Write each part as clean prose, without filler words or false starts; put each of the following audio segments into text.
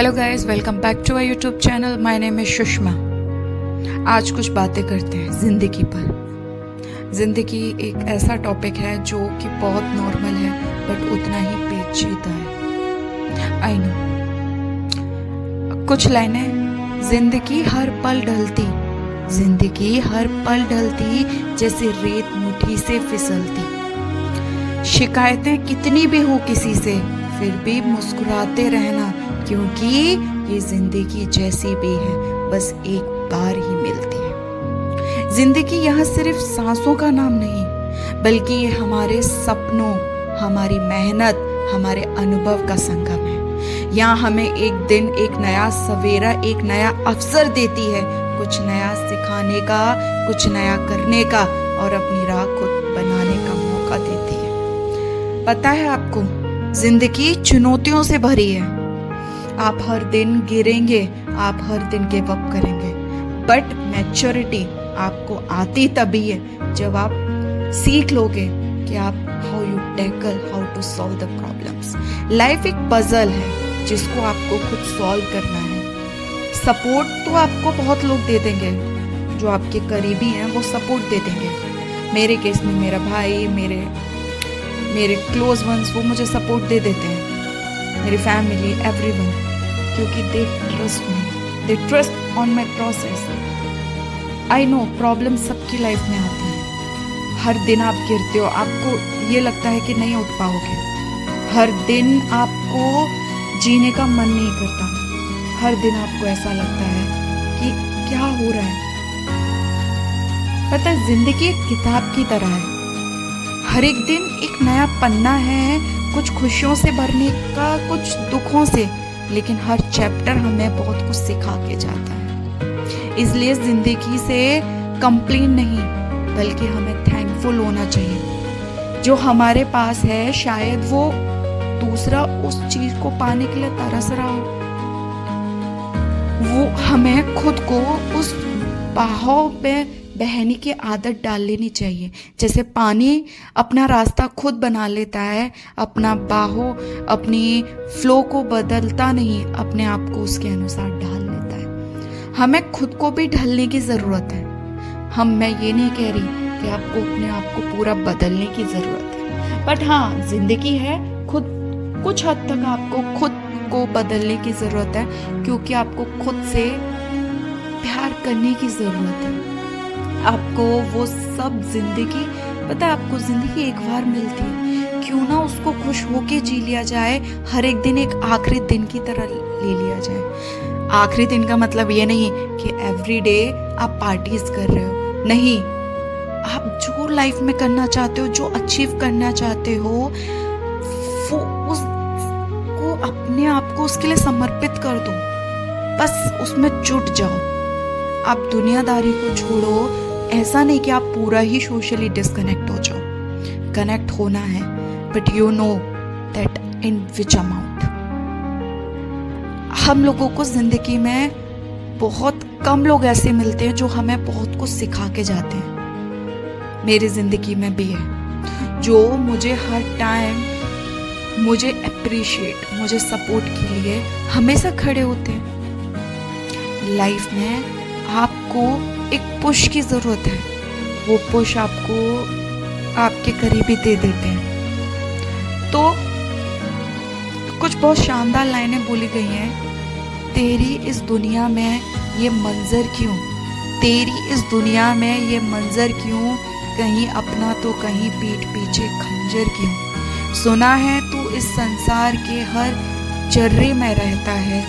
Hello guys, welcome back to our YouTube channel. My name is Sushma. आज कुछ बातें करते हैं ज़िंदगी पर। ज़िंदगी एक ऐसा टॉपिक है जो कि बहुत नॉर्मल है बट उतना ही पेचीदा है। I know. कुछ लाइनें। जिंदगी हर पल ढलती, जिंदगी हर पल ढलती, जैसे रेत मुट्ठी से फिसलती। शिकायतें कितनी भी हो किसी से, फिर भी मुस्कुराते रहना, क्योंकि ये जिंदगी जैसी भी है बस एक बार ही मिलती है। जिंदगी यहाँ सिर्फ सांसों का नाम नहीं, बल्कि ये हमारे सपनों, हमारी मेहनत, हमारे अनुभव का संगम है। यहाँ हमें एक दिन, एक नया सवेरा, एक नया अवसर देती है, कुछ नया सिखाने का, कुछ नया करने का और अपनी राह खुद बनाने का मौका देती है। पता है आपको, जिंदगी चुनौतियों से भरी है। आप हर दिन गिरेंगे, आप हर दिन गिव अप करेंगे, बट मैच्योरिटी आपको आती तभी है जब आप सीख लोगे कि आप how you tackle, how to solve the problems. Life एक पजल है जिसको आपको खुद सॉल्व करना है। सपोर्ट तो आपको बहुत लोग दे देंगे, जो आपके करीबी हैं वो सपोर्ट दे देंगे। मेरे केस में मेरा भाई, मेरे क्लोज वंस, वो मुझे सपोर्ट दे देते हैं, मेरी फैमिली, एवरीवन, क्योंकि they trust me, they trust on my process. I know problem सबकी लाइफ में आती है। हर दिन आप गिरते हो, आपको ये लगता है कि नहीं उठ पाओगे। हर दिन आपको जीने का मन नहीं करता, हर दिन आपको ऐसा लगता है कि क्या हो रहा है। पता है, जिंदगी एक किताब की तरह है। हर एक दिन एक नया पन्ना है, कुछ खुशियों से भरने का, कुछ दुखों से, लेकिन हर चैप्टर हमें बहुत कुछ सिखा के जाता है। इसलिए जिंदगी से कंप्लेन नहीं, बल्कि हमें थैंकफुल होना चाहिए। जो हमारे पास है, शायद वो दूसरा उस चीज को पाने के लिए तरस रहा हो। वो हमें खुद को उस बहाव में बहने की आदत डाल लेनी चाहिए। जैसे पानी अपना रास्ता खुद बना लेता है, अपना अपनी फ्लो को बदलता नहीं, अपने आप को उसके अनुसार ढाल लेता है। हमें खुद को भी ढलने की ज़रूरत है। मैं ये नहीं कह रही कि आपको अपने आप को पूरा बदलने की ज़रूरत है, बट हाँ, जिंदगी है, खुद कुछ हद तक आपको खुद को बदलने की ज़रूरत है, क्योंकि आपको खुद से प्यार करने की ज़रूरत है। आपको वो सब जिंदगी, पता है आपको जिंदगी एक बार मिलती है, क्यों ना उसको खुश होके जी लिया जाए। हर एक दिन एक आखिरी दिन की तरह ले लिया जाए। आखिरी दिन का मतलब ये नहीं कि एवरी डे आप पार्टीज कर रहे हो, नहीं। आप जो लाइफ में करना चाहते हो, जो अचीव करना चाहते हो, वो उसको अपने आप को उसके लिए समर्पित कर दो, बस उसमें जुट जाओ। आप दुनियादारी को छोड़ो। ऐसा नहीं कि आप पूरा ही सोशली डिस्कनेक्ट हो जाओ। कनेक्ट होना है, but you know that in which amount. हम लोगों को जिंदगी में बहुत कम लोग ऐसे मिलते हैं जो हमें बहुत कुछ सिखा के जाते हैं। मेरी जिंदगी में भी है जो मुझे हर टाइम मुझे अप्रिशिएट, मुझे सपोर्ट के लिए हमेशा खड़े होते हैं। लाइफ में आपको एक पुश की जरूरत है, वो पुश आपको आपके करीबी दे देते हैं। तो कुछ बहुत शानदार लाइनें बोली गई हैं। तेरी इस दुनिया में ये मंजर क्यों, तेरी इस दुनिया में ये मंजर क्यों, कहीं अपना तो कहीं पीठ पीछे खंजर क्यों। सुना है तू इस संसार के हर जर्रे में रहता है,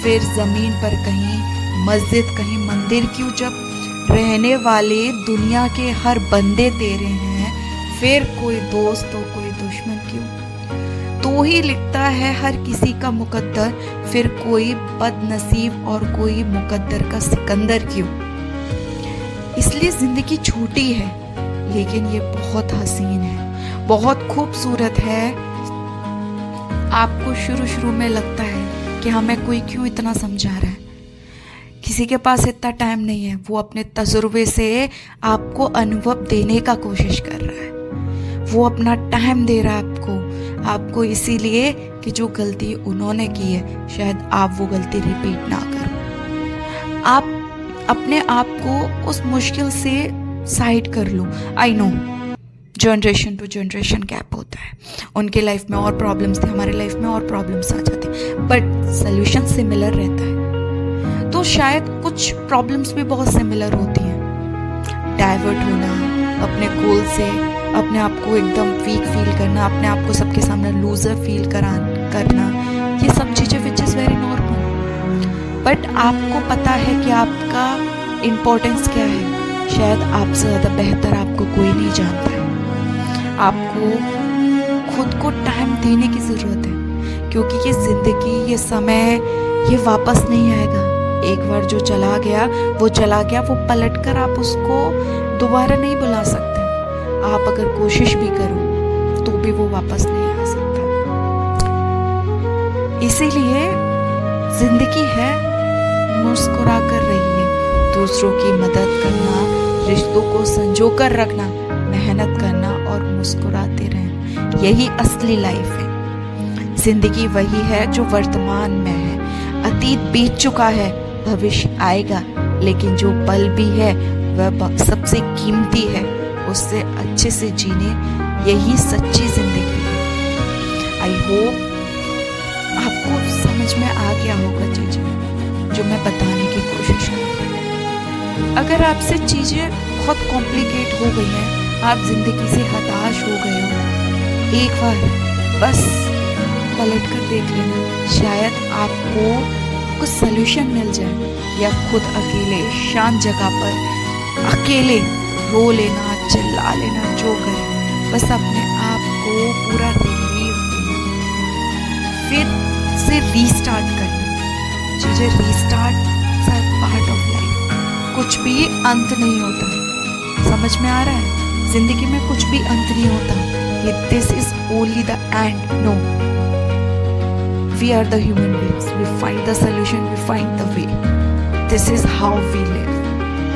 फिर जमीन पर कहीं मस्जिद, कहीं मंदिर क्यों। जब रहने वाले दुनिया के हर बंदे तेरे हैं, फिर कोई दोस्त तो कोई दुश्मन क्यों। तू ही लिखता है हर किसी का मुकद्दर, फिर कोई बदनसीब और कोई मुकद्दर का सिकंदर क्यों। इसलिए जिंदगी छोटी है, लेकिन ये बहुत हसीन है, बहुत खूबसूरत है। आपको शुरू में लगता है कि हमें कोई क्यों इतना समझा रहा है। किसी के पास इतना टाइम नहीं है, वो अपने तजुर्बे से आपको अनुभव देने का कोशिश कर रहा है। वो अपना टाइम दे रहा है आपको, आपको इसीलिए कि जो गलती उन्होंने की है शायद आप वो गलती रिपीट ना करो। आप अपने आप को उस मुश्किल से साइड कर लो। I know generation to generation gap होता है, उनके लाइफ में और प्रॉब्लम्स थे, हमारे लाइफ में और प्रॉब्लम्स आ जाते, बट सोल्यूशन सिमिलर रहता है। तो शायद कुछ प्रॉब्लम्स भी बहुत सिमिलर होती हैं। डाइवर्ट होना, अपने गोल से अपने आप को एकदम वीक फील करना, अपने आप को सबके सामने लूजर फील करना, ये सब चीज़ें which is very normal. But आपको पता है कि आपका इम्पोर्टेंस क्या है। शायद आपसे ज़्यादा बेहतर आपको कोई नहीं जानता है। आपको खुद को टाइम देने की ज़रूरत है, क्योंकि ये ज़िंदगी, ये समय, ये वापस नहीं आएगा। एक बार जो चला गया वो चला गया, वो पलट कर आप उसको दोबारा नहीं बुला सकते। आप अगर कोशिश भी करो तो भी वो वापस नहीं आ सकता। इसीलिए जिंदगी है, मुस्कुरा कर रहिए, दूसरों की मदद करना, रिश्तों को संजो कर रखना, मेहनत करना और मुस्कुराते रहना, यही असली लाइफ है। जिंदगी वही है जो वर्तमान में है। अतीत बीत चुका है, भविष्य आएगा, लेकिन जो पल भी है वह सबसे कीमती है। उससे अच्छे से जीने, यही सच्ची जिंदगी है। आई होप आपको समझ में आ गया होगा चीज़ें जो मैं बताने की कोशिश कर रही हूँ। अगर आपसे चीज़ें बहुत कॉम्प्लिकेट हो गई हैं, आप जिंदगी से हताश हो गए हो, एक बार बस पलट कर देख लेना, शायद आपको कुछ सलूशन मिल जाए। या खुद अकेले शांत जगह पर अकेले रो लेना, चिल्ला लेना, जो करें, बस अपने आप को पूरा रिलीफ देना, फिर से रीस्टार्ट करना। चीज़ें रीस्टार्ट पार्ट ऑफ लाइफ, कुछ भी अंत नहीं होता। समझ में आ रहा है? जिंदगी में कुछ भी अंत नहीं होता। ये this is only the end. No, we are the human beings, we find the solution, we find the way. This is how we live.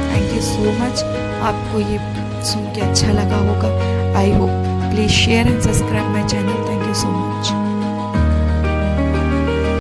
Thank you so much. आपको ये सुन के अच्छा लगा होगा। I hope, please share and subscribe my channel. Thank you so much.